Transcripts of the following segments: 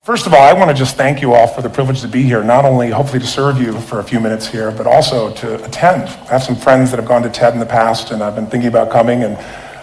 First of all, I want to just thank you all for the privilege to be here, not only hopefully to serve you for a few minutes here, but also to attend. I have some friends that have gone to TED in the past, and I've been thinking about coming, and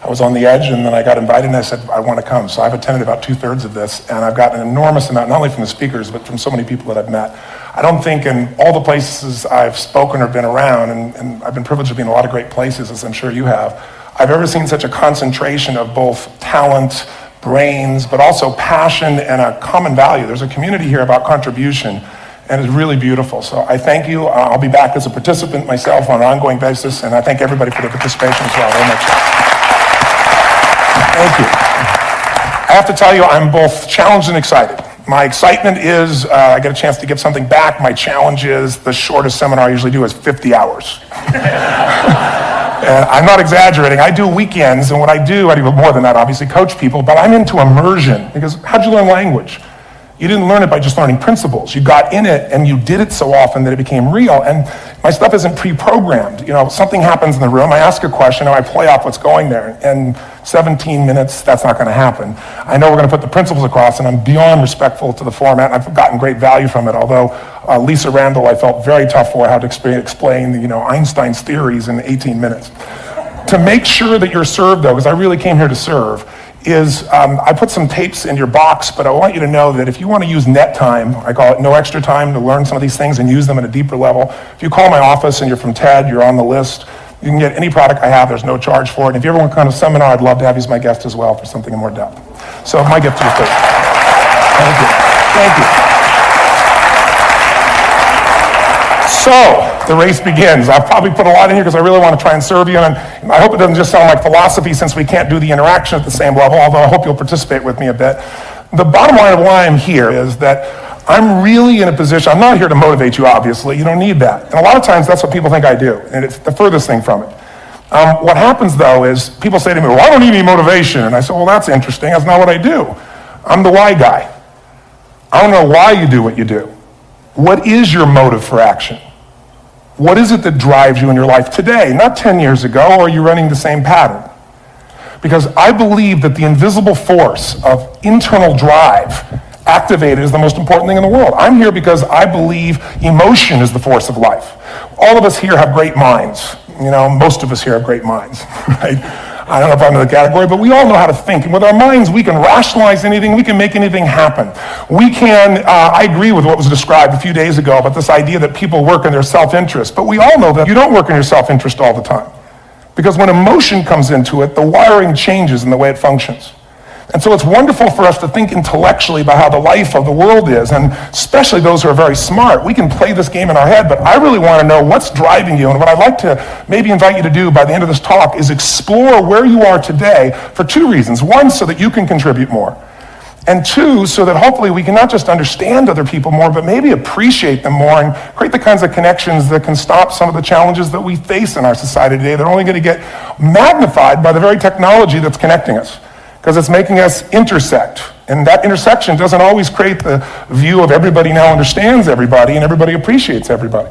I was on the edge, and then I got invited, and I said, I want to come. So I've attended about 2/3 of this, and I've gotten an enormous amount, not only from the speakers, but from so many people that I've met. I don't think in all the places I've spoken or been around, and I've been privileged to be in a lot of great places, as I'm sure you have, I've ever seen such a concentration of both talent, brains, but also passion and a common value. There's a community here about contribution, and it's really beautiful. So I thank you. I'll be back as a participant myself on an ongoing basis, and I thank everybody for their participation as well very much. Thank you. I have to tell you, I'm both challenged and excited. My excitement is I get a chance to give something back. My challenge is the shortest seminar I usually do is 50 hours. And I'm not exaggerating. I do weekends, and what I do more than that, obviously, coach people, but I'm into immersion. Because how'd you learn language? You didn't learn it by just learning principles. You got in it, and you did it so often that it became real. And my stuff isn't pre-programmed. You know, something happens in the room, I ask a question, and I play off what's going there. And 17 minutes, that's not going to happen. I know we're going to put the principles across, and I'm beyond respectful to the format, and I've gotten great value from it, although Lisa Randall, I felt very tough for how to explain Einstein's theories in 18 minutes. To make sure that you're served, though, because I really came here to serve, is I put some tapes in your box, but I want you to know that if you want to use net time, I call it no extra time, to learn some of these things and use them at a deeper level, if you call my office and you're from TED, you're on the list, you can get any product I have, there's no charge for it. And if you ever want to come to a seminar, I'd love to have you as my guest as well for something in more depth. So my gift to you, too. Thank you. Thank you. So, the race begins. I've probably put a lot in here because I really want to try and serve you, and I hope it doesn't just sound like philosophy since we can't do the interaction at the same level, although I hope you'll participate with me a bit. The bottom line of why I'm here is that I'm really in a position, I'm not here to motivate you, obviously, you don't need that. And a lot of times that's what people think I do, and it's the furthest thing from it. What happens though is people say to me, well, I don't need any motivation. And I say, well, that's interesting, that's not what I do. I'm the why guy. I don't know why you do what you do. What is your motive for action? What is it that drives you in your life today, not 10 years ago, or are you running the same pattern? Because I believe that the invisible force of internal drive activated is the most important thing in the world. I'm here because I believe emotion is the force of life. All of us here have great minds. You know, most of us here have great minds, right? I don't know if I'm in the category, but we all know how to think. And with our minds, we can rationalize anything. We can make anything happen. We can, I agree with what was described a few days ago about this idea that people work in their self-interest. But we all know that you don't work in your self-interest all the time. Because when emotion comes into it, the wiring changes in the way it functions. And so it's wonderful for us to think intellectually about how the life of the world is, and especially those who are very smart. We can play this game in our head, but I really want to know what's driving you. And what I'd like to maybe invite you to do by the end of this talk is explore where you are today for two reasons. One, so that you can contribute more. And two, so that hopefully we can not just understand other people more, but maybe appreciate them more and create the kinds of connections that can stop some of the challenges that we face in our society today. They're only going to get magnified by the very technology that's connecting us, because it's making us intersect. And that intersection doesn't always create the view of everybody now understands everybody and everybody appreciates everybody.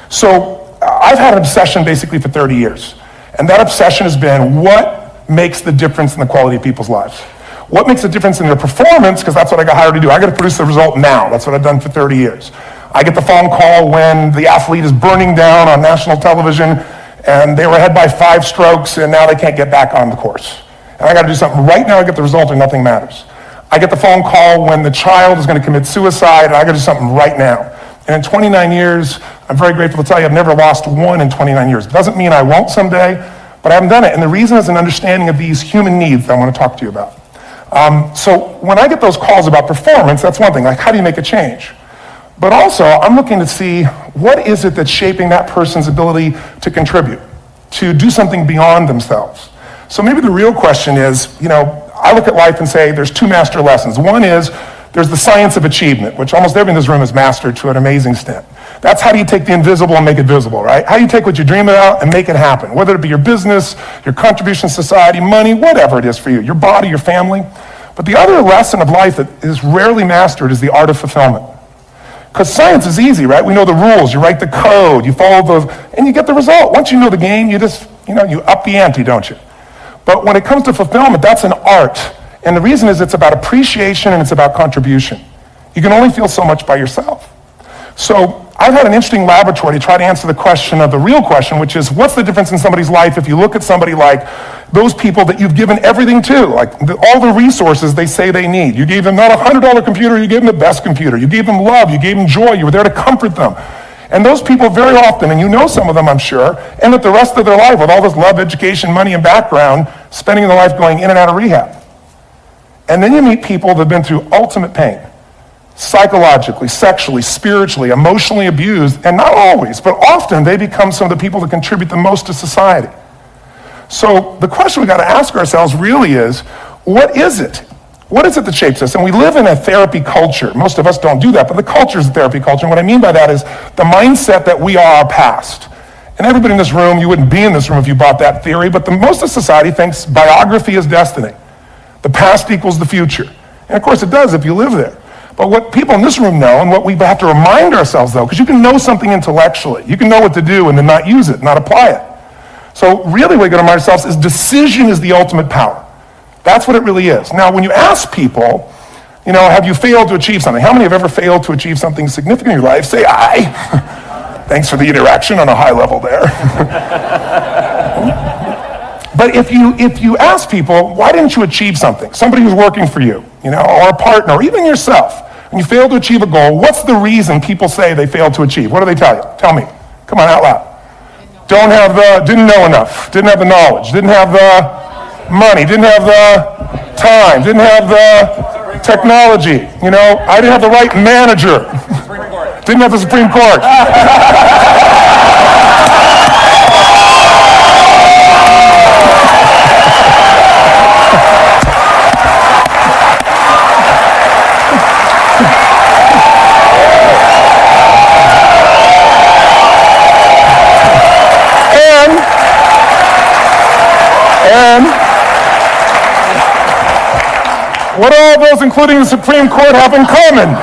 So I've had an obsession basically for 30 years. And that obsession has been what makes the difference in the quality of people's lives? What makes a difference in their performance? Because that's what I got hired to do. I got to produce the result now. That's what I've done for 30 years. I get the phone call when the athlete is burning down on national television and they were ahead by 5 strokes and now they can't get back on the course. And I got to do something right now to get the result or nothing matters. I get the phone call when the child is going to commit suicide, and I got to do something right now. And in 29 years, I'm very grateful to tell you I've never lost one in 29 years. It doesn't mean I won't someday, but I haven't done it. And the reason is an understanding of these human needs that I want to talk to you about. So when I get those calls about performance, that's one thing, like how do you make a change? But also, I'm looking to see what is it that's shaping that person's ability to contribute, to do something beyond themselves. So maybe the real question is, I look at life and say there's 2 master lessons. One is there's the science of achievement, which almost everyone in this room has mastered to an amazing extent. That's how do you take the invisible and make it visible, right? How do you take what you dream about and make it happen, whether it be your business, your contribution to society, money, whatever it is for you, your body, your family. But the other lesson of life that is rarely mastered is the art of fulfillment. Because science is easy, right? We know the rules, you write the code, you follow those, and you get the result. Once you know the game, you just, you up the ante, don't you? But when it comes to fulfillment, that's an art. And the reason is it's about appreciation and it's about contribution. You can only feel so much by yourself. So I've had an interesting laboratory to try to answer the question of the real question, which is, what's the difference in somebody's life if you look at somebody like those people that you've given everything to, like all the resources they say they need. You gave them not a $100 computer, you gave them the best computer. You gave them love, you gave them joy, you were there to comfort them. And those people very often, and you know some of them I'm sure, end up the rest of their life with all this love, education, money, and background, spending their life going in and out of rehab. And then you meet people that have been through ultimate pain. Psychologically, sexually, spiritually, emotionally abused, and not always, but often they become some of the people that contribute the most to society. So the question we got to ask ourselves really is, what is it? What is it that shapes us? And we live in a therapy culture. Most of us don't do that, but the culture is a therapy culture. And what I mean by that is the mindset that we are our past. And everybody in this room, you wouldn't be in this room if you bought that theory, but most of society thinks biography is destiny. The past equals the future. And of course it does if you live there. But what people in this room know, and what we have to remind ourselves though, because you can know something intellectually, you can know what to do and then not use it, not apply it. So really what we got to remind ourselves is decision is the ultimate power. That's what it really is. Now when you ask people, have you failed to achieve something? How many have ever failed to achieve something significant in your life? Say I. Thanks for the interaction on a high level there. But if you ask people, why didn't you achieve something? Somebody who's working for you, or a partner, or even yourself. When you fail to achieve a goal, what's the reason people say they failed to achieve? What do they tell you? Tell me. Come on, out loud. Didn't know enough, didn't have the knowledge, didn't have the money, didn't have the time, didn't have the technology. I didn't have the right manager. Didn't have the Supreme Court. And what all those, including the Supreme Court, have in common?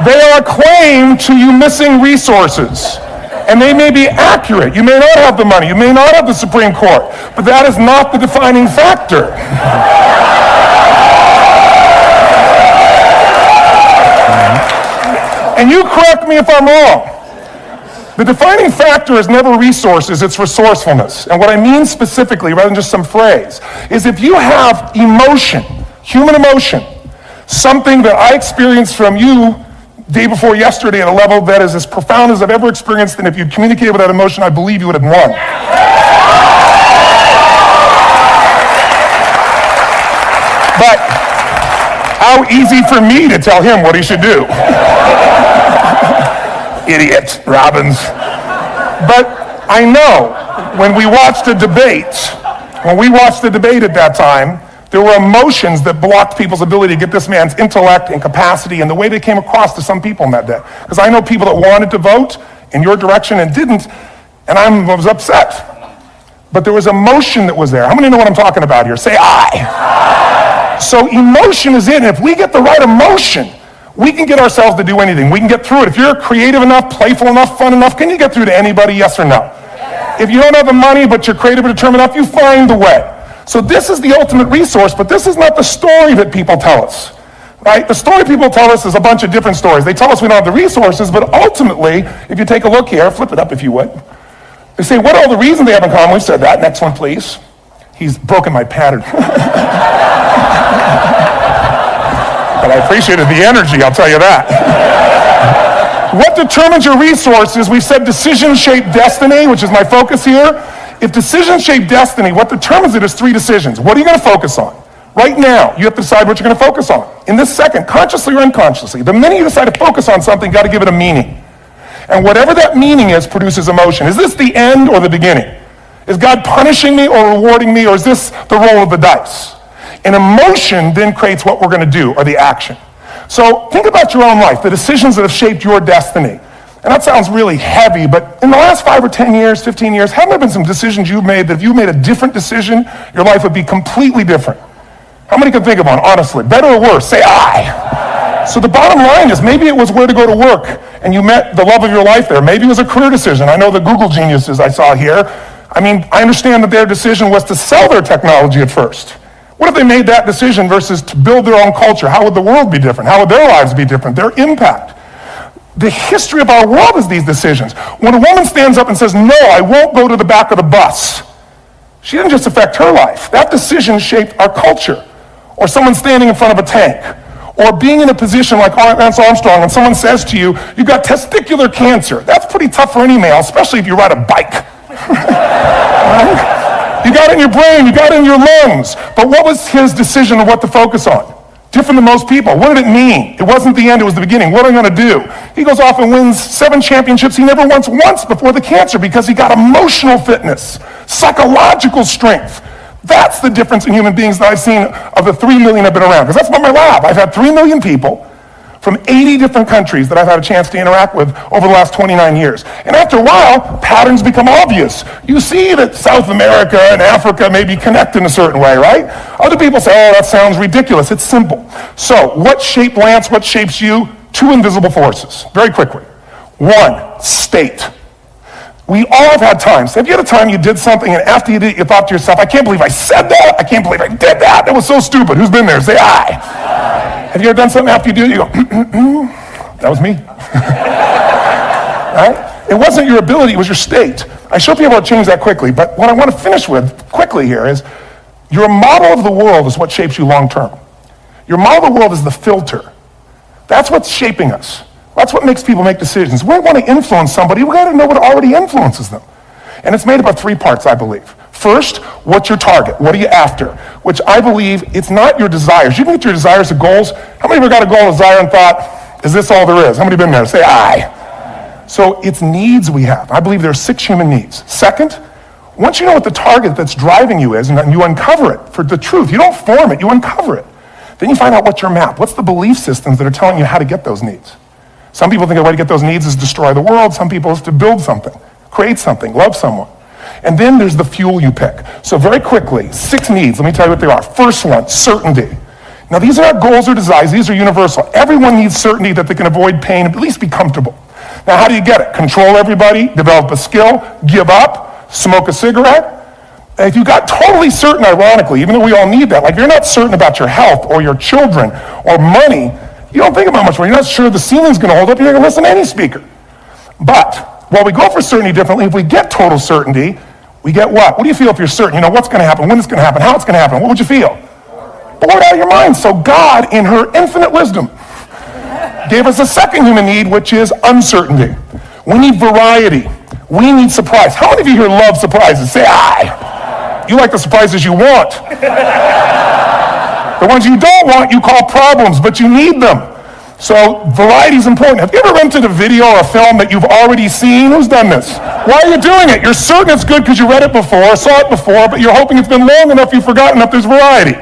They are claim to you missing resources. And they may be accurate. You may not have the money. You may not have the Supreme Court. But that is not the defining factor. And you correct me if I'm wrong. The defining factor is never resources, it's resourcefulness. And what I mean specifically, rather than just some phrase, is if you have emotion, human emotion, something that I experienced from you day before yesterday at a level that is as profound as I've ever experienced, and if you'd communicated with that emotion, I believe you would have won. But how easy for me to tell him what he should do. Idiot, Robbins. But I know when we watched the debate at that time, there were emotions that blocked people's ability to get this man's intellect and capacity and the way they came across to some people in that day. Because I know people that wanted to vote in your direction and didn't, and I was upset. But there was emotion that was there. How many know what I'm talking about here? Say I. So emotion is in. If we get the right emotion, we can get ourselves to do anything. We can get through it. If you're creative enough, playful enough, fun enough, can you get through to anybody, yes or no? If you don't have the money, but you're creative and determined enough, you find the way. So this is the ultimate resource, but this is not the story that people tell us, right? The story people tell us is a bunch of different stories. They tell us we don't have the resources, but ultimately, if you take a look here, flip it up if you would. They say, what are all the reasons they have in common? We've said that. Next one, please. He's broken my pattern. But I appreciated the energy, I'll tell you that. What determines your resources? We said decisions shape destiny, which is my focus here. If decisions shape destiny, what determines it is 3 decisions. What are you going to focus on? Right now, you have to decide what you're going to focus on. In this second, consciously or unconsciously. The minute you decide to focus on something, you've got to give it a meaning. And whatever that meaning is produces emotion. Is this the end or the beginning? Is God punishing me or rewarding me, or is this the roll of the dice? And emotion then creates what we're going to do, or the action. So think about your own life, the decisions that have shaped your destiny. And that sounds really heavy, but in the last 5 or 10 years, 15 years, haven't there been some decisions you've made that if you made a different decision, your life would be completely different? How many can think of one, honestly? Better or worse? Say I. So the bottom line is maybe it was where to go to work, and you met the love of your life there. Maybe it was a career decision. I know the Google geniuses I saw here. I understand that their decision was to sell their technology at first. What if they made that decision versus to build their own culture? How would the world be different? How would their lives be different? Their impact. The history of our world is these decisions. When a woman stands up and says, no, I won't go to the back of the bus, she didn't just affect her life. That decision shaped our culture. Or someone standing in front of a tank. Or being in a position like Lance Armstrong when someone says to you, you've got testicular cancer. That's pretty tough for any male, especially if you ride a bike. Right? You got it in your brain, you got it in your lungs. But what was his decision of what to focus on? Different than most people. What did it mean? It wasn't the end, it was the beginning. What am I going to do? He goes off and wins 7 championships he never won once before the cancer because he got emotional fitness, psychological strength. That's the difference in human beings that I've seen of the 3 million I've been around. Because that's what my lab. I've had 3 million people from 80 different countries that I've had a chance to interact with over the last 29 years. And after a while, patterns become obvious. You see that South America and Africa maybe connect in a certain way, right? Other people say, oh, that sounds ridiculous. It's simple. So what shaped Lance? What shapes you? 2 invisible forces. Very quickly. 1, state. We all have had times. Have you had a time you did something and after you did it, you thought to yourself, I can't believe I said that. I can't believe I did that. That was so stupid. Who's been there? Say aye. Have you ever done something after you do it, you go, that was me. Right? It wasn't your ability, it was your state. I show people how to change that quickly, but what I want to finish with quickly here is your model of the world is what shapes you long term. Your model of the world is the filter. That's what's shaping us. That's what makes people make decisions. We want to influence somebody, we got to know what already influences them. And it's made up of 3 parts, I believe. First, what's your target? What are you after? Which I believe, it's not your desires. You can get your desires to goals. How many of you got a goal, a desire, and thought, is this all there is? How many have been there? Say aye. So it's needs we have. I believe there are 6 human needs. Second, once you know what the target that's driving you is, and you uncover it for the truth, you don't form it, you uncover it. Then you find out what's your map. What's the belief systems that are telling you how to get those needs? Some people think the way to get those needs is destroy the world. Some people is to build something, create something, love someone. And then there's the fuel you pick. So very quickly, 6 needs. Let me tell you what they are. First one, certainty. Now these are not goals or desires. These are universal. Everyone needs certainty that they can avoid pain and at least be comfortable. Now how do you get it? Control everybody, develop a skill, give up, smoke a cigarette. And if you got totally certain, ironically, even though we all need that, like if you're not certain about your health or your children or money, you don't think about much more. You're not sure the ceiling's going to hold up. You're going to listen to any speaker. But while we go for certainty differently, if we get total certainty, we get what? What do you feel if you're certain? You know what's going to happen, when it's going to happen, how it's going to happen. What would you feel? Bored out of your mind. So God, in her infinite wisdom, gave us a second human need, which is uncertainty. We need variety. We need surprise. How many of you here love surprises? Say aye. You like the surprises you want. The ones you don't want, you call problems, but you need them. So variety is important. Have you ever rented a video or a film that you've already seen? Who's done this? Why are you doing it? You're certain it's good because you read it before, saw it before, but you're hoping it's been long enough you've forgotten enough there's variety.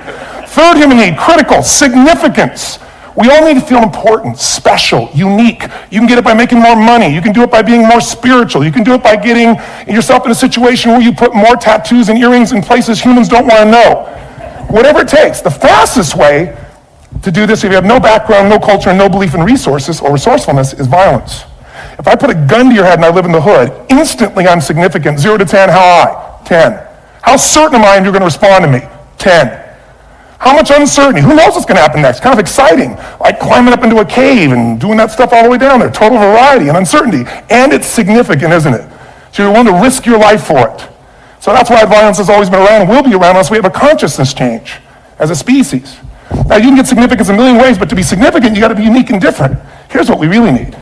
Third human need, critical, significance. We all need to feel important, special, unique. You can get it by making more money. You can do it by being more spiritual. You can do it by getting yourself in a situation where you put more tattoos and earrings in places humans don't want to know. Whatever it takes. The fastest way to do this, if you have no background, no culture, and no belief in resources or resourcefulness, is violence. If I put a gun to your head and I live in the hood, instantly I'm significant. 0 to 10, how high? 10. How certain am I you're going to respond to me? 10. How much uncertainty? Who knows what's going to happen next? Kind of exciting, like climbing up into a cave and doing that stuff all the way down there. Total variety and uncertainty. And it's significant, isn't it? So you're willing to risk your life for it. So that's why violence has always been around and will be around unless we have a consciousness change as a species. Now you can get significance in a million ways, but to be significant, you got to be unique and different. Here's what we really need.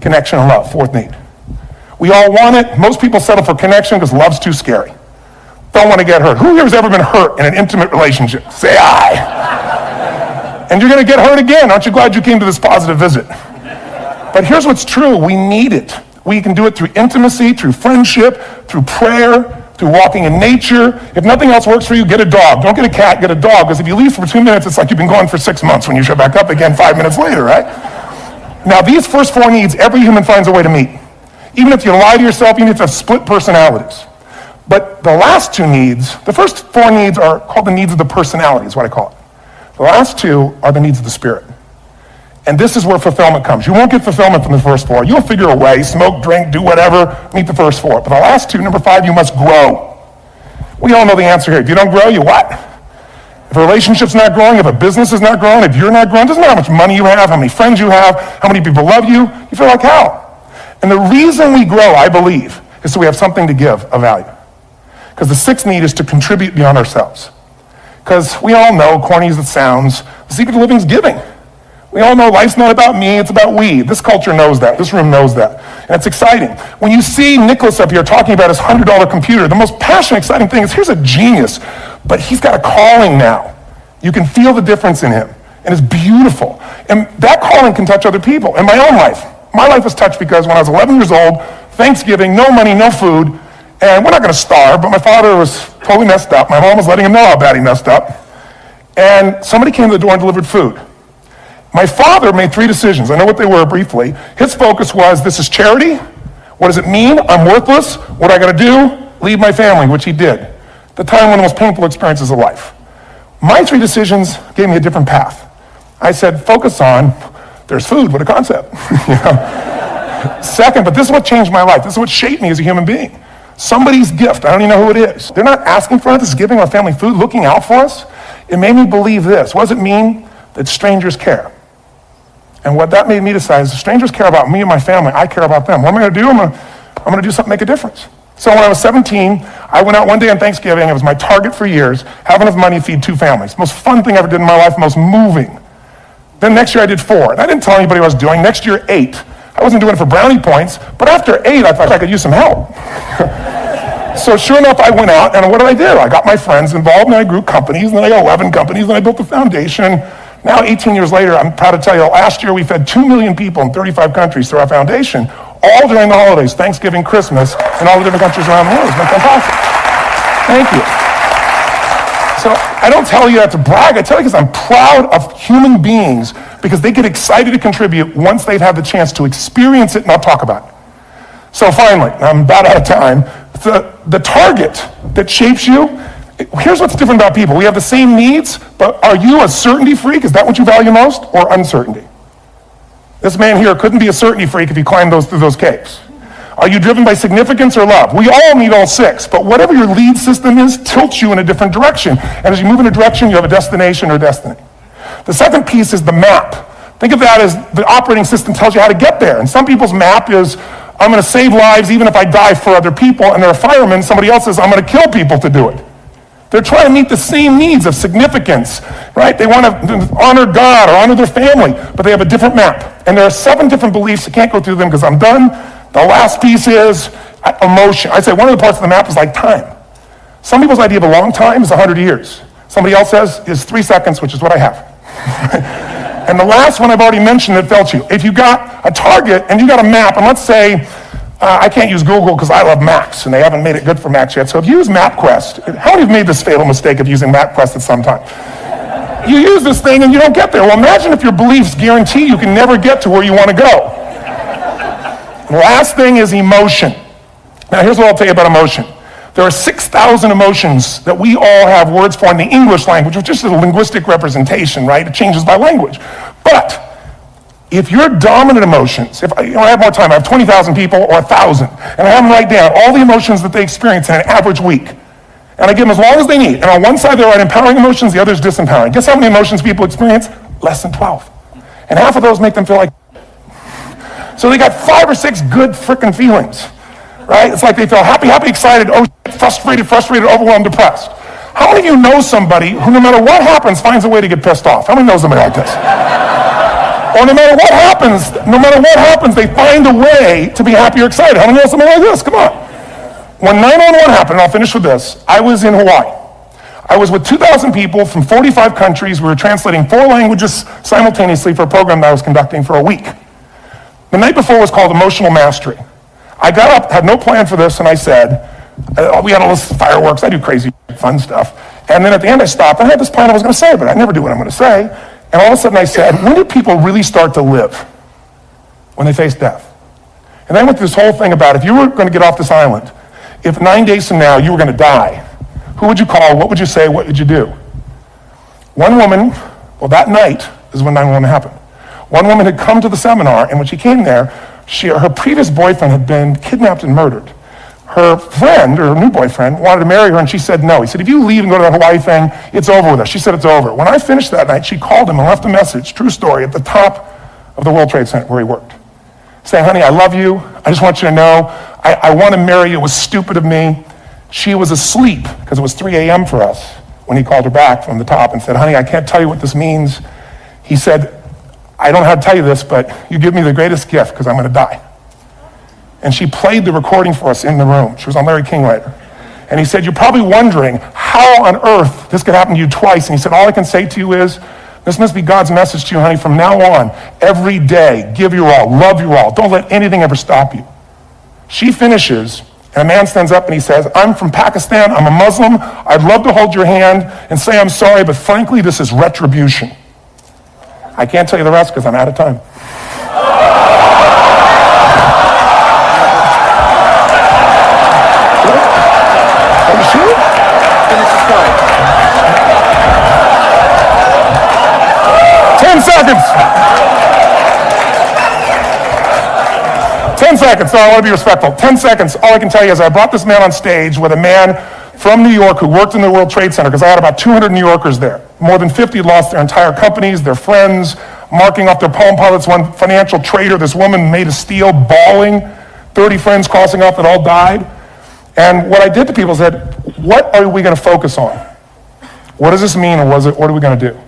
Connection and love, 4th need. We all want it. Most people settle for connection because love's too scary. Don't want to get hurt. Who here has ever been hurt in an intimate relationship? Say aye. And you're going to get hurt again. Aren't you glad you came to this positive visit? But here's what's true. We need it. We can do it through intimacy, through friendship, through prayer, through walking in nature. If nothing else works for you, get a dog. Don't get a cat, get a dog. Because if you leave for 2 minutes, it's like you've been gone for 6 months when you show back up again 5 minutes later, right? Now, these first 4 needs, every human finds a way to meet. Even if you lie to yourself, even if you have split personalities. But the last 2 needs, the first 4 needs are called the needs of the personality, is what I call it. The last 2 are the needs of the spirit. And this is where fulfillment comes. You won't get fulfillment from the first 4. You'll figure a way, smoke, drink, do whatever, meet the first 4. But the last 2, number 5, you must grow. We all know the answer here. If you don't grow, you what? If a relationship's not growing, if a business is not growing, if you're not growing, it doesn't matter how much money you have, how many friends you have, how many people love you, you feel like hell. And the reason we grow, I believe, is so we have something to give of value. Because the sixth need is to contribute beyond ourselves. Because we all know, corny as it sounds, the secret of living is giving. We all know life's not about me, it's about we. This culture knows that. This room knows that. And it's exciting. When you see Nicholas up here talking about his $100 computer, the most passionate, exciting thing is here's a genius, but he's got a calling now. You can feel the difference in him. And it's beautiful. And that calling can touch other people. In my own life, my life was touched because when I was 11 years old, Thanksgiving, no money, no food, and we're not going to starve, but my father was totally messed up. My mom was letting him know how bad he messed up. And somebody came to the door and delivered food. My father made 3 decisions. I know what they were briefly. His focus was, this is charity. What does it mean? I'm worthless. What I got to do? Leave my family, which he did. The time one of the most painful experiences of life. My 3 decisions gave me a different path. I said, focus on, there's food, what a concept. You know? Second, but this is what changed my life. This is what shaped me as a human being. Somebody's gift, I don't even know who it is. They're not asking for it, this is giving our family food, looking out for us. It made me believe this. What does it mean? That strangers care. And what that made me decide is if strangers care about me and my family, I care about them. What am I going to do? I'm going to do something to make a difference. So when I was 17, I went out one day on Thanksgiving. It was my target for years, have enough money to feed 2 families. Most fun thing I ever did in my life, most moving. Then next year I did 4. And I didn't tell anybody what I was doing. Next year, 8. I wasn't doing it for brownie points, but after 8, I thought I could use some help. So sure enough, I went out, and what did I do? I got my friends involved, and I grew companies, and then I got 11 companies, and I built a foundation. Now, 18 years later, I'm proud to tell you, last year we fed 2 million people in 35 countries through our foundation, all during the holidays, Thanksgiving, Christmas, in all the different countries around the world. It's been fantastic. Thank you. So I don't tell you that to brag. I tell you because I'm proud of human beings because they get excited to contribute once they've had the chance to experience it and not talk about it. So finally, I'm about out of time. The target that shapes you, here's what's different about people. We have the same needs, but are you a certainty freak? Is that what you value most, or uncertainty? This man here couldn't be a certainty freak if he climbed through those caves. Are you driven by significance or love? We all need all 6, but whatever your lead system is tilts you in a different direction. And as you move in a direction, you have a destination or destiny. The second piece is the map. Think of that as the operating system tells you how to get there. And some people's map is, I'm going to save lives even if I die for other people, and they're a fireman. Somebody else says, I'm going to kill people to do it. They're trying to meet the same needs of significance, right? They want to honor God or honor their family, but they have a different map. And there are 7 different beliefs. I can't go through them because I'm done. The last piece is emotion. I say one of the parts of the map is like time. Some people's idea of a long time is 100 years. Somebody else says is 3 seconds, which is what I have. And the last one I've already mentioned that felt you. If you got a target and you got a map, and let's say, I can't use Google because I love Macs, and they haven't made it good for Macs yet. So if you use MapQuest, how many have made this fatal mistake of using MapQuest at some time? You use this thing and you don't get there. Well, imagine if your beliefs guarantee you can never get to where you want to go. The last thing is emotion. Now here's what I'll tell you about emotion. There are 6,000 emotions that we all have words for in the English language, which is just a linguistic representation, right? It changes by language. But if your dominant emotions, if I have more time, I have 20,000 people or 1,000, and I have them write down all the emotions that they experience in an average week. And I give them as long as they need. And on one side, they write empowering emotions, the other is disempowering. Guess how many emotions people experience? Less than 12. And half of those make them feel like so they got 5 or 6 good frickin' feelings, right? It's like they feel happy, excited, oh, frustrated, overwhelmed, depressed. How many of you know somebody who no matter what happens finds a way to get pissed off? How many know somebody like this? Or no matter what happens, they find a way to be happy or excited. How many know somebody like this? Come on. When 9/11 happened, and I'll finish with this, I was in Hawaii. I was with 2,000 people from 45 countries. We were translating 4 languages simultaneously for a program that I was conducting for a week. The night before was called Emotional Mastery. I got up, had no plan for this, and I said, we had all this fireworks, I do crazy fun stuff. And then at the end I stopped, I had this plan I was going to say, but I never do what I'm going to say. And all of a sudden I said, when do people really start to live? When they face death. And then I went through this whole thing about if you were going to get off this island, if 9 days from now you were going to die, who would you call, what would you say, what would you do? One woman, well that night is when 9/11 happened. One woman had come to the seminar, and when she came there, her previous boyfriend had been kidnapped and murdered. her friend, or her new boyfriend, wanted to marry her, and she said no. He said, if you leave and go to that Hawaii thing, it's over with us. She said it's over. When I finished that night, she called him and left a message, true story, at the top of the World Trade Center where he worked, saying, honey, I love you. I just want you to know, I want to marry you. It was stupid of me. She was asleep, because it was 3 a.m. for us, when he called her back from the top and said, honey, I can't tell you what this means. He said, I don't know how to tell you this, but you give me the greatest gift, because I'm going to die. And she played the recording for us in the room. She was on Larry King later. And he said, you're probably wondering how on earth this could happen to you twice. And he said, all I can say to you is, this must be God's message to you, honey. From now on, every day, give your all, love your all. Don't let anything ever stop you. She finishes, and a man stands up and he says, I'm from Pakistan, I'm a Muslim. I'd love to hold your hand and say I'm sorry, but frankly, this is retribution. I can't tell you the rest because I'm out of time. 10 seconds. 10 seconds, so I want to be respectful. 10 seconds, all I can tell you is I brought this man on stage with a man from New York who worked in the World Trade Center, because I had about 200 New Yorkers there. More than 50 lost their entire companies, their friends, marking off their Palm Pilots. One financial trader, this woman made of steel, bawling, 30 friends crossing off that all died. And what I did to people is said, what are we going to focus on? What does this mean, or what are we going to do?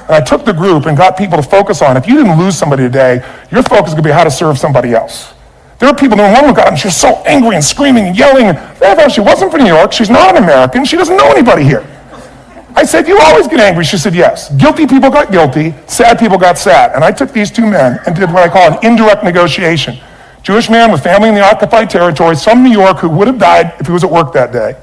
And I took the group and got people to focus on, if you didn't lose somebody today, your focus is going to be how to serve somebody else. There are people, one woman got up and she was so angry and screaming and yelling, and she wasn't from New York, she's not an American, she doesn't know anybody here. I said, you always get angry. She said, yes. Guilty people got guilty, sad people got sad. And I took these two men and did what I call an indirect negotiation. Jewish man with family in the occupied territories from New York who would have died if he was at work that day.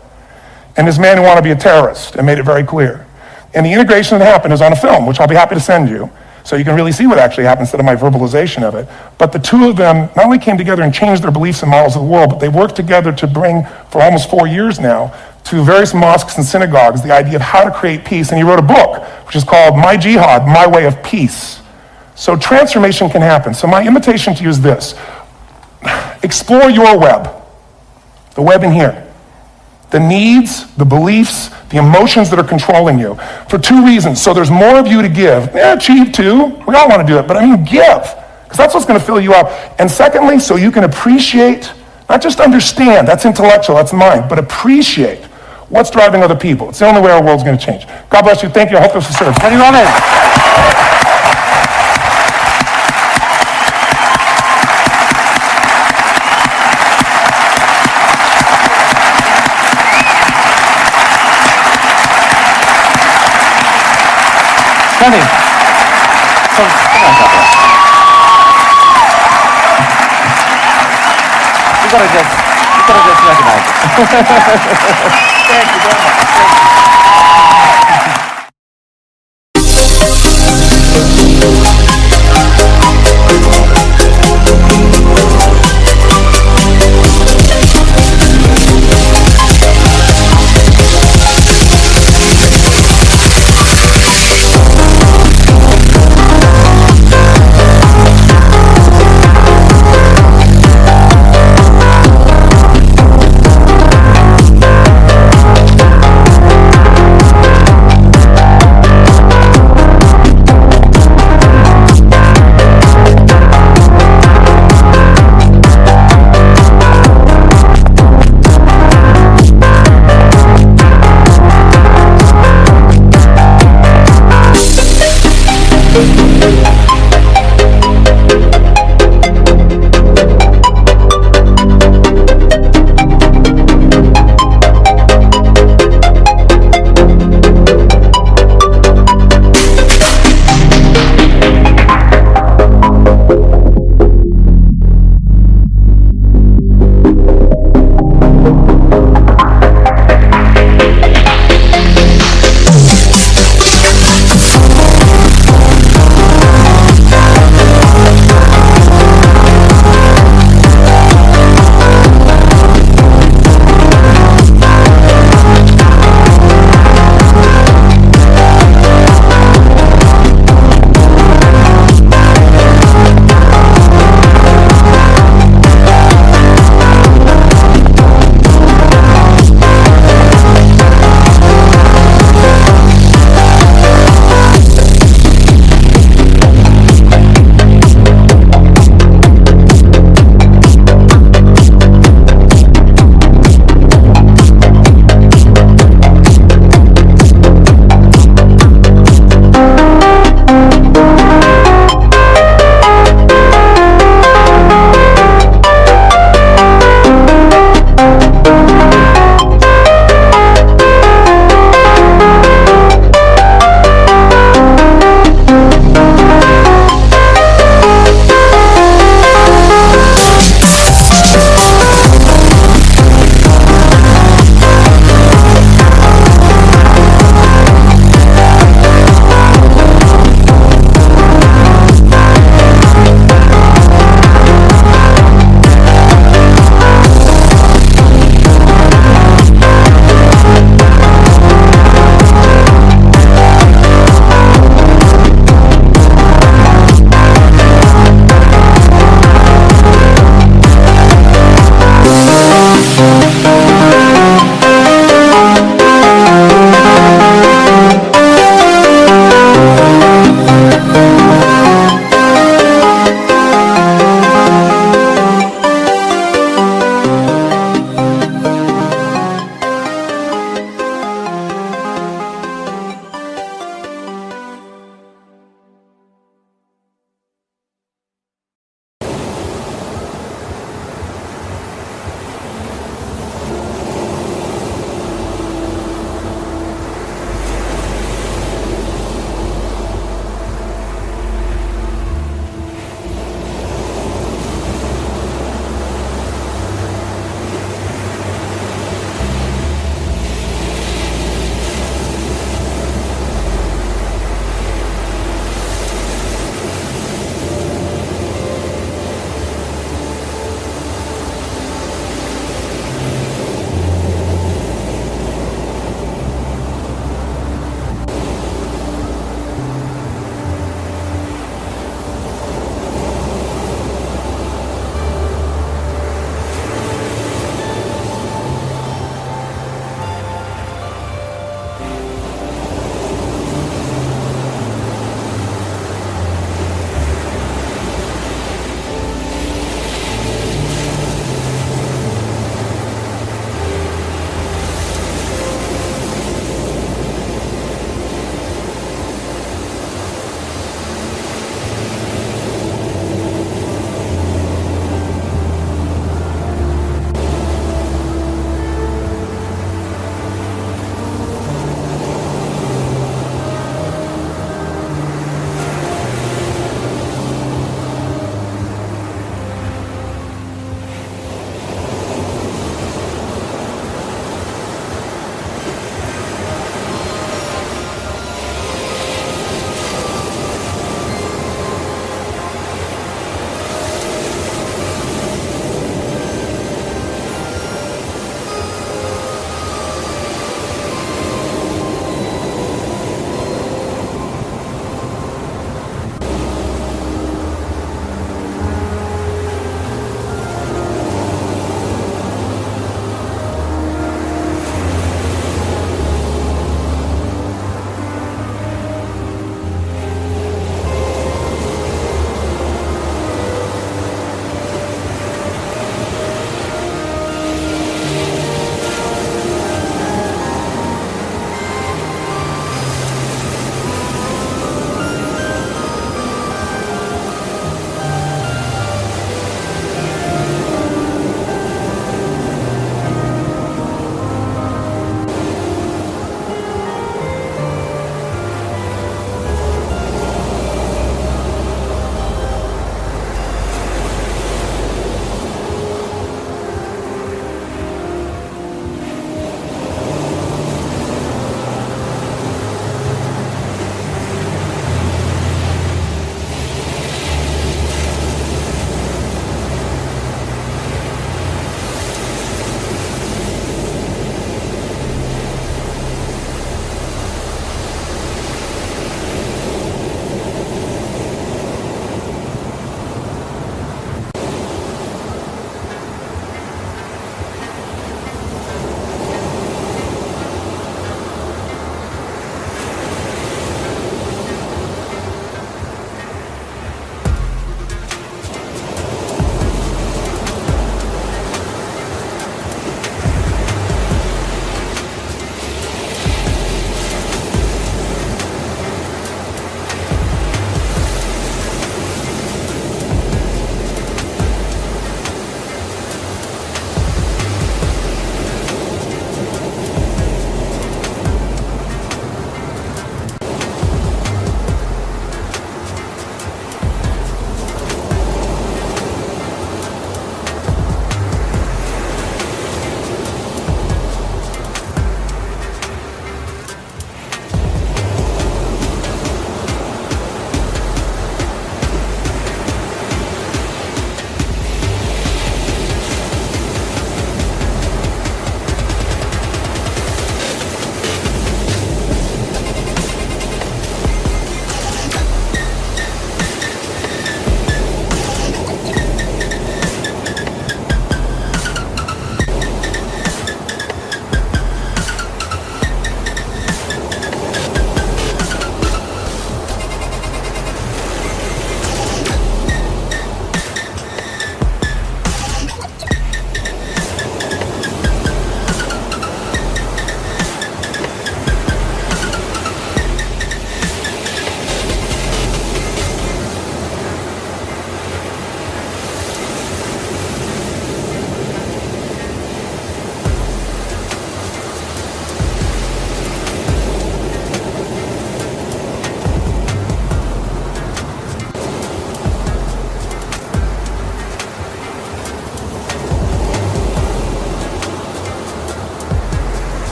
And this man who wanted to be a terrorist, and made it very clear. And the integration that happened is on a film, which I'll be happy to send you, so you can really see what actually happened instead of my verbalization of it. But the two of them not only came together and changed their beliefs and models of the world, but they worked together to bring, for almost 4 years now, to various mosques and synagogues, the idea of how to create peace. And he wrote a book, which is called My Jihad, My Way of Peace. So transformation can happen. So my invitation to you is this. Explore your web, the web in here. The needs, the beliefs, the emotions that are controlling you, for two reasons. So there's more of you to give. Yeah, achieve too. We all want to do it, but I mean give, because that's what's going to fill you up. And secondly, so you can appreciate, not just understand, that's intellectual, that's mind, but appreciate what's driving other people. It's the only way our world's going to change. God bless you. Thank you. I hope this was served. Tony Robbins. Tony, come on, Papa. You gotta just recognize it. Thank you very much. Thank you.